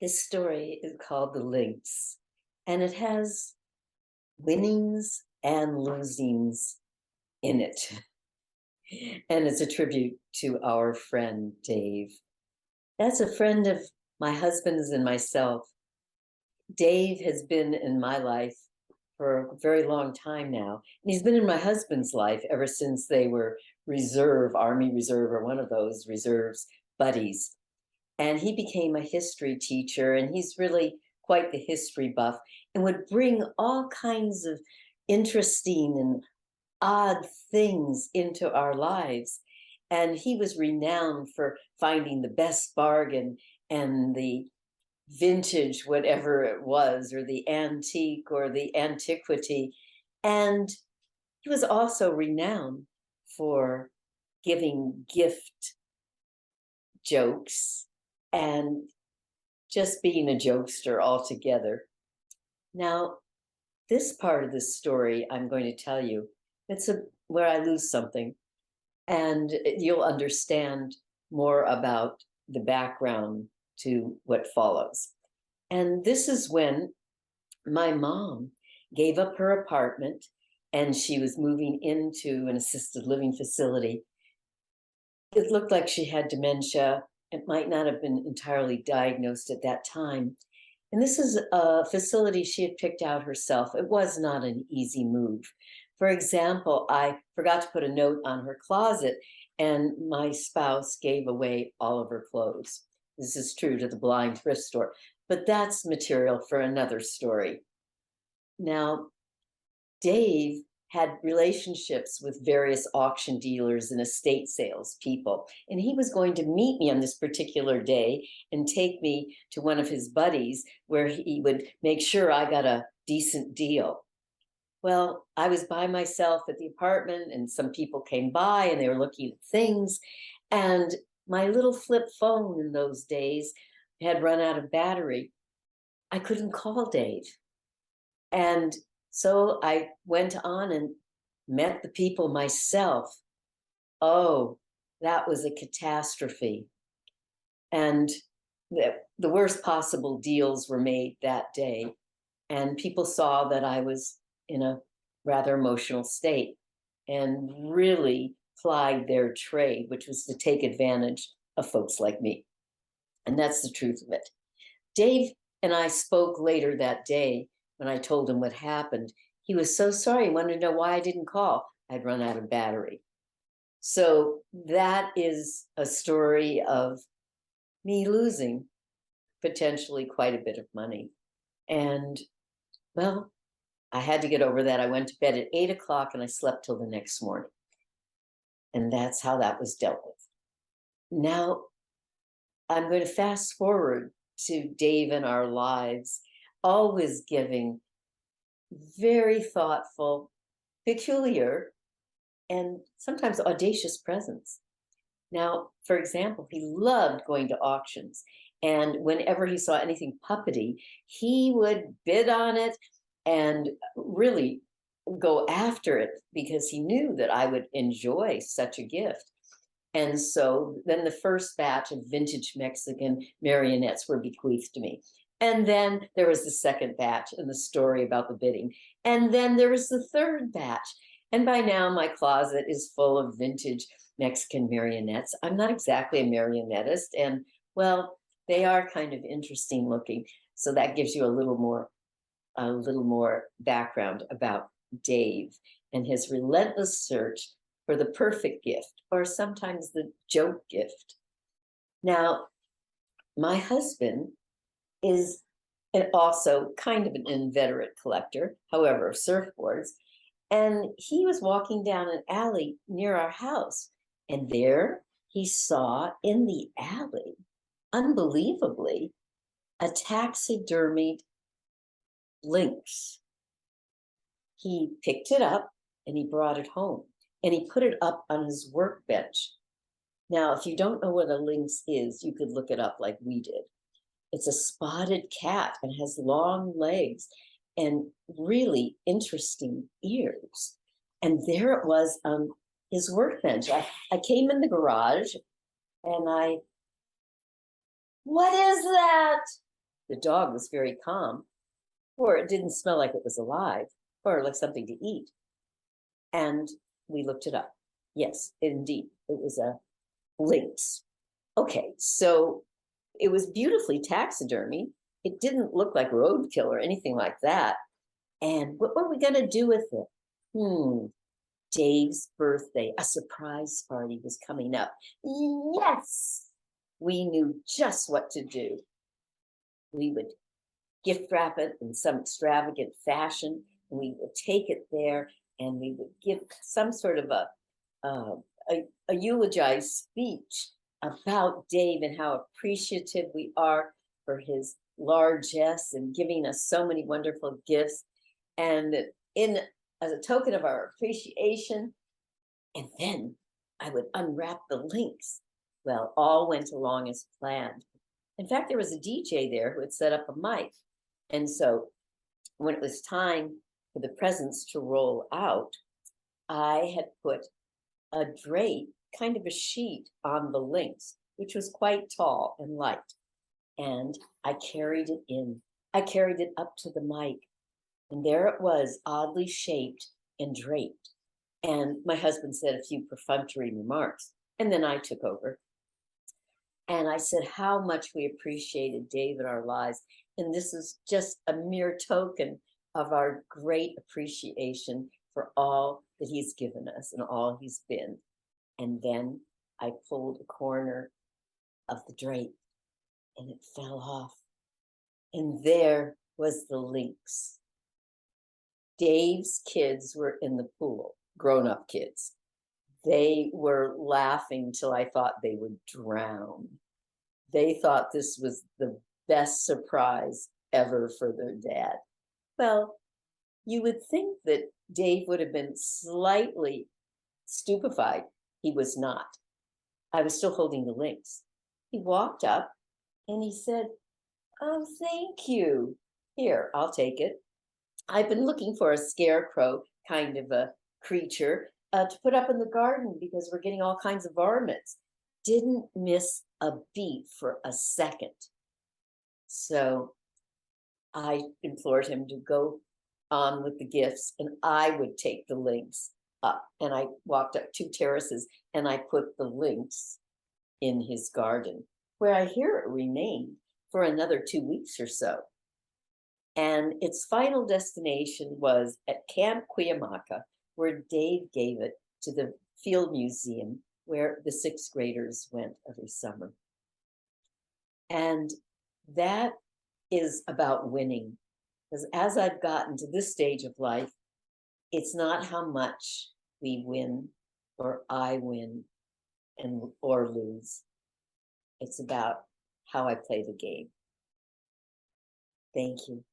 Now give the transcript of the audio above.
This story is called The Lynx, and it has winnings and losings in it. And it's a tribute to our friend Dave. That's a friend of my husband's and myself. Dave has been in my life for a very long time now. And he's been in my husband's life ever since they were reserve, Army Reserve, or one of those reserves buddies. And he became a history teacher, and he's really quite the history buff and would bring all kinds of interesting and odd things into our lives. And he was renowned for finding the best bargain and the vintage, whatever it was, or the antique or the antiquity. And he was also renowned for giving gift jokes and just being a jokester altogether. Now, this part of the story I'm going to tell you, where I lose something, and you'll understand more about the background to what follows. And this is when my mom gave up her apartment and she was moving into an assisted living facility. It looked like she had dementia. It might not have been entirely diagnosed at that time. And this is a facility she had picked out herself. It was not an easy move. For example, I forgot to put a note on her closet, and my spouse gave away all of her clothes. This is true to the blind thrift store, but that's material for another story. Now, Dave had relationships with various auction dealers and estate sales people. And he was going to meet me on this particular day and take me to one of his buddies where he would make sure I got a decent deal. Well, I was by myself at the apartment, and some people came by and they were looking at things. And my little flip phone in those days had run out of battery. I couldn't call Dave. And so I went on and met the people myself. Oh, that was a catastrophe. And the worst possible deals were made that day. And people saw that I was in a rather emotional state and really plied their trade, which was to take advantage of folks like me. And that's the truth of it. Dave and I spoke later that day. When I told him what happened, he was so sorry. He wanted to know why I didn't call. I'd run out of battery. So that is a story of me losing potentially quite a bit of money. And well, I had to get over that. I went to bed at 8 o'clock and I slept till the next morning. And that's how that was dealt with. Now, I'm going to fast forward to Dave and our lives, always giving very thoughtful, peculiar, and sometimes audacious presents. Now, for example, he loved going to auctions. And whenever he saw anything puppety, he would bid on it and really go after it because he knew that I would enjoy such a gift. And so then the first batch of vintage Mexican marionettes were bequeathed to me. And then there was the second batch and the story about the bidding. And then there was the third batch. And by now my closet is full of vintage Mexican marionettes. I'm not exactly a marionettist. And well, they are kind of interesting looking. So that gives you a little more background about Dave and his relentless search for the perfect gift, or sometimes the joke gift. Now, my husband is also kind of an inveterate collector, however, of surfboards. And he was walking down an alley near our house. And there he saw in the alley, unbelievably, a taxidermied lynx. He picked it up and he brought it home and he put it up on his workbench. Now, if you don't know what a lynx is, you could look it up like we did. It's a spotted cat and has long legs and really interesting ears. And there it was on his workbench. I came in the garage and what is that? the dog was very calm, or it didn't smell like it was alive, or like something to eat. And we looked it up. Yes, indeed, it was a lynx. Okay, so it was beautifully taxidermy. It didn't look like roadkill or anything like that. And what were we going to do with it? Dave's birthday, a surprise party was coming up. Yes, we knew just what to do. We would gift wrap it in some extravagant fashion, and we would take it there, and we would give some sort of a eulogized speech about Dave and how appreciative we are for his largesse and giving us so many wonderful gifts. And in as a token of our appreciation, and then I would unwrap the links. Well, all went along as planned. In fact, there was a DJ there who had set up a mic. And so when it was time for the presents to roll out, I had put a drape, kind of a sheet on the links, which was quite tall and light. And I carried it in. I carried it up to the mic. And there it was, oddly shaped and draped. And my husband said a few perfunctory remarks. And then I took over. And I said how much we appreciated Dave in our lives. And this is just a mere token of our great appreciation for all that he's given us and all he's been. And then I pulled a corner of the drape and it fell off. And there was the lynx. Dave's kids were in the pool, grown-up kids. They were laughing till I thought they would drown. They thought this was the best surprise ever for their dad. Well, you would think that Dave would have been slightly stupefied. He was not. I was still holding the lynx. He walked up and he said, "Oh, thank you. Here, I'll take it. I've been looking for a scarecrow kind of a creature to put up in the garden because we're getting all kinds of varmints." Didn't miss a beat for a second. So I implored him to go on with the gifts and I would take the lynx up. And I walked up 2 terraces and I put the lynx in his garden, where I hear it remained for another 2 weeks or so. And its final destination was at Camp Cuyamaca, where Dave gave it to the Field Museum, where the 6th graders went every summer. And that is about winning. Because as I've gotten to this stage of life, it's not how much we win or I win or lose. It's about how I play the game. Thank you.